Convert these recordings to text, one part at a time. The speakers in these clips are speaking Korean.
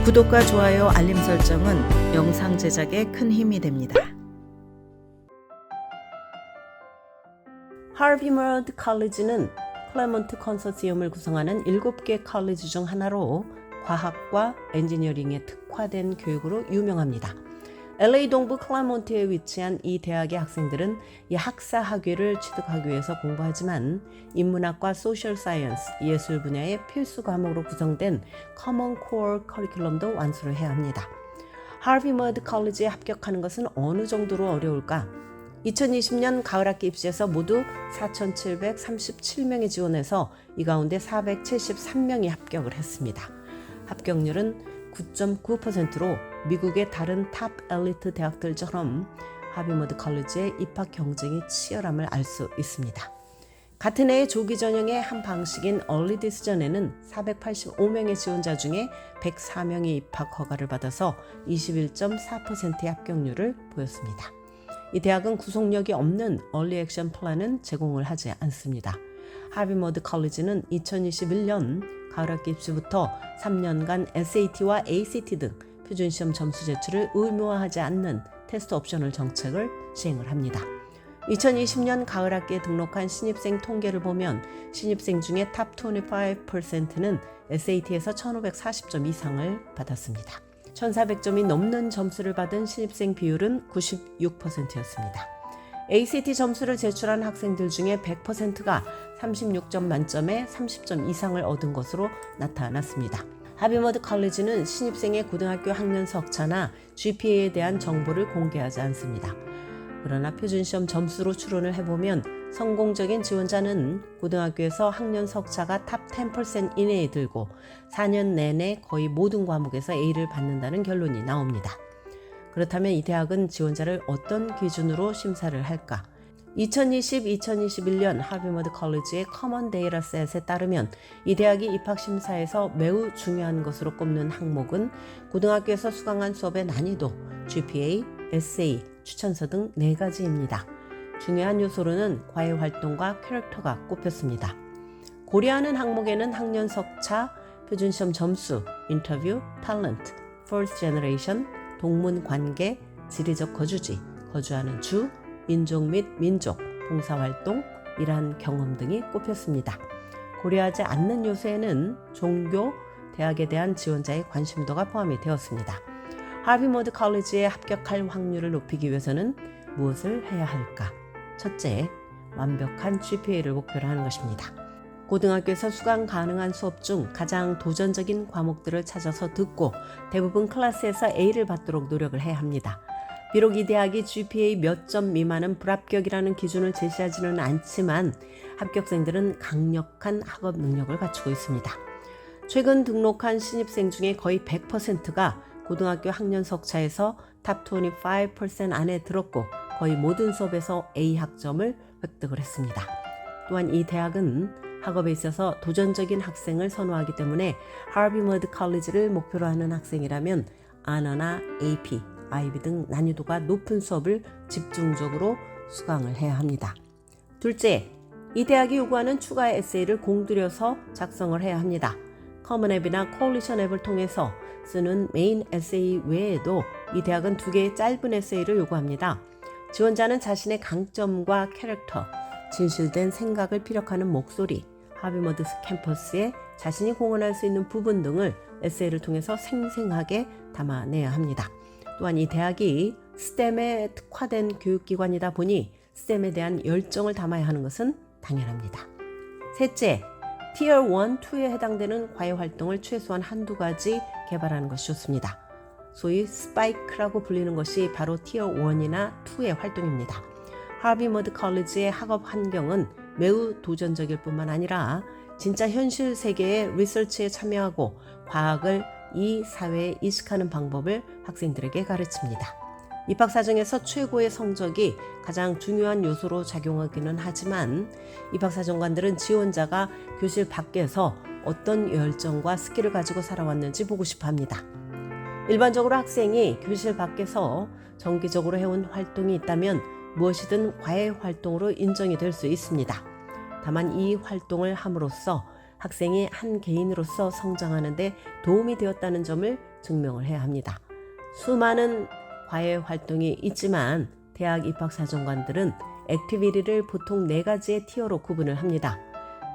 구독과 좋아요, 알림 설정은 영상 제작에 큰 힘이 됩니다. 하비머드 컬리지는 클레먼트 컨소시엄을 구성하는 7개 컬리지 중 하나로 과학과 엔지니어링에 특화된 교육으로 유명합니다. LA 동부 클레몬트에 위치한 이 대학의 학생들은 이 학사 학위를 취득하기 위해서 공부하지만 인문학과 소셜 사이언스, 예술 분야의 필수 과목으로 구성된 커먼 코어 커리큘럼도 완수를 해야 합니다. 하비머드 컬리지에 합격하는 것은 어느 정도로 어려울까? 2020년 가을학기 입시에서 모두 4,737명이 지원해서 이 가운데 473명이 합격을 했습니다. 합격률은 9.9%로 미국의 다른 탑 엘리트 대학들처럼 하비머드 컬리지의 입학 경쟁이 치열함을 알 수 있습니다. 같은 해의 조기 전형의 한 방식인 얼리 디스전에는 485명의 지원자 중에 104명이 입학 허가를 받아서 21.4%의 합격률을 보였습니다. 이 대학은 구속력이 없는 얼리 액션 플랜은 제공을 하지 않습니다. 하비머드 컬리지는 2021년 가을학기 입시부터 3년간 SAT와 ACT 등 표준시험 점수 제출을 의무화하지 않는 테스트 옵셔널 정책을 시행을 합니다. 2020년 가을학기에 등록한 신입생 통계를 보면 신입생 중에 탑 25%는 SAT에서 1540점 이상을 받았습니다. 1400점이 넘는 점수를 받은 신입생 비율은 96%였습니다. ACT 점수를 제출한 학생들 중에 100%가 36점 만점에 30점 이상을 얻은 것으로 나타났습니다. 하비머드 컬리지는 신입생의 고등학교 학년 석차나 GPA에 대한 정보를 공개하지 않습니다. 그러나 표준시험 점수로 추론을 해보면 성공적인 지원자는 고등학교에서 학년 석차가 탑 10% 이내에 들고 4년 내내 거의 모든 과목에서 A를 받는다는 결론이 나옵니다. 그렇다면 이 대학은 지원자를 어떤 기준으로 심사를 할까? 2020-2021년 하비머드 컬리지의 커먼 데이터셋에 따르면 이 대학이 입학심사에서 매우 중요한 것으로 꼽는 항목은 고등학교에서 수강한 수업의 난이도, GPA, 에세이, 추천서 등 4가지입니다. 중요한 요소로는 과외활동과 캐릭터가 꼽혔습니다. 고려하는 항목에는 학년 석차, 표준시험 점수, 인터뷰, 탤런트, 퍼스트 제너레이션, 동문 관계, 지리적 거주지, 거주하는 주, 인종 및 민족, 봉사활동, 일한 경험 등이 꼽혔습니다. 고려하지 않는 요소에는 종교, 대학에 대한 지원자의 관심도가 포함이 되었습니다. 하비머드 컬리지에 합격할 확률을 높이기 위해서는 무엇을 해야 할까? 첫째, 완벽한 GPA를 목표로 하는 것입니다. 고등학교에서 수강 가능한 수업 중 가장 도전적인 과목들을 찾아서 듣고 대부분 클래스에서 A를 받도록 노력을 해야 합니다. 비록 이 대학이 GPA 몇 점 미만은 불합격이라는 기준을 제시하지는 않지만 합격생들은 강력한 학업 능력을 갖추고 있습니다. 최근 등록한 신입생 중에 거의 100%가 고등학교 학년 석차에서 탑 25% 안에 들었고 거의 모든 수업에서 A 학점을 획득을 했습니다. 또한 이 대학은 학업에 있어서 도전적인 학생을 선호하기 때문에 하비머드 컬리지를 목표로 하는 학생이라면 아너나 AP, IB 등 난이도가 높은 수업을 집중적으로 수강을 해야 합니다. 둘째, 이 대학이 요구하는 추가 에세이를 공들여서 작성을 해야 합니다. 커먼 앱이나 콜리션 앱을 통해서 쓰는 메인 에세이 외에도 이 대학은 2개의 짧은 에세이를 요구합니다. 지원자는 자신의 강점과 캐릭터, 진실된 생각을 피력하는 목소리, 하비머드 캠퍼스에 자신이 공헌할 수 있는 부분 등을 에세이를 통해서 생생하게 담아내야 합니다. 또한 이 대학이 STEM에 특화된 교육기관이다 보니 STEM에 대한 열정을 담아야 하는 것은 당연합니다. 셋째, Tier 1, 2에 해당되는 과외활동을 최소한 1-2가지 개발하는 것이 좋습니다. 소위 스파이크라고 불리는 것이 바로 Tier 1이나 2의 활동입니다. 하비머드 컬리지의 학업 환경은 매우 도전적일 뿐만 아니라 진짜 현실 세계의 리서치에 참여하고 과학을 이 사회에 이식하는 방법을 학생들에게 가르칩니다. 입학사정에서 최고의 성적이 가장 중요한 요소로 작용하기는 하지만 입학사정관들은 지원자가 교실 밖에서 어떤 열정과 스킬을 가지고 살아왔는지 보고 싶어 합니다. 일반적으로 학생이 교실 밖에서 정기적으로 해온 활동이 있다면 무엇이든 과외 활동으로 인정이 될 수 있습니다. 다만 이 활동을 함으로써 학생이 한 개인으로서 성장하는 데 도움이 되었다는 점을 증명을 해야 합니다. 수많은 과외 활동이 있지만 대학 입학사정관들은 액티비티를 보통 4가지의 티어로 구분을 합니다.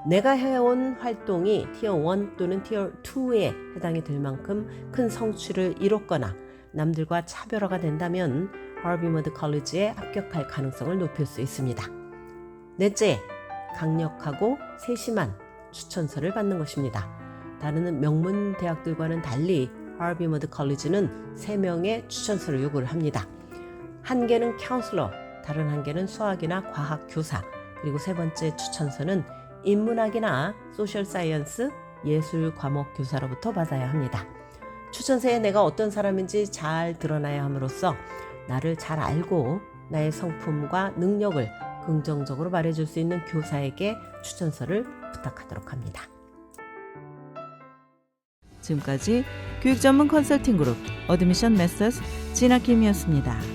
내가 해온 활동이 티어 1 또는 티어 2에 해당이 될 만큼 큰 성취를 이뤘거나 남들과 차별화가 된다면 하버드 컬리지에 합격할 가능성을 높일 수 있습니다. 넷째, 강력하고 세심한 추천서를 받는 것입니다. 다른 명문 대학들과는 달리 하버드 컬리지는 3명의 추천서를 요구를 합니다. 한 개는 카운슬러, 다른 한 개는 수학이나 과학 교사, 그리고 세 번째 추천서는 인문학이나 소셜 사이언스, 예술 과목 교사로부터 받아야 합니다. 추천서에 내가 어떤 사람인지 잘 드러나야 함으로써 나를 잘 알고 나의 성품과 능력을 긍정적으로 말해줄 수 있는 교사에게 추천서를 부탁하도록 합니다. 지금까지 교육 전문 컨설팅 그룹 어드미션 메서스 진아킴이었습니다.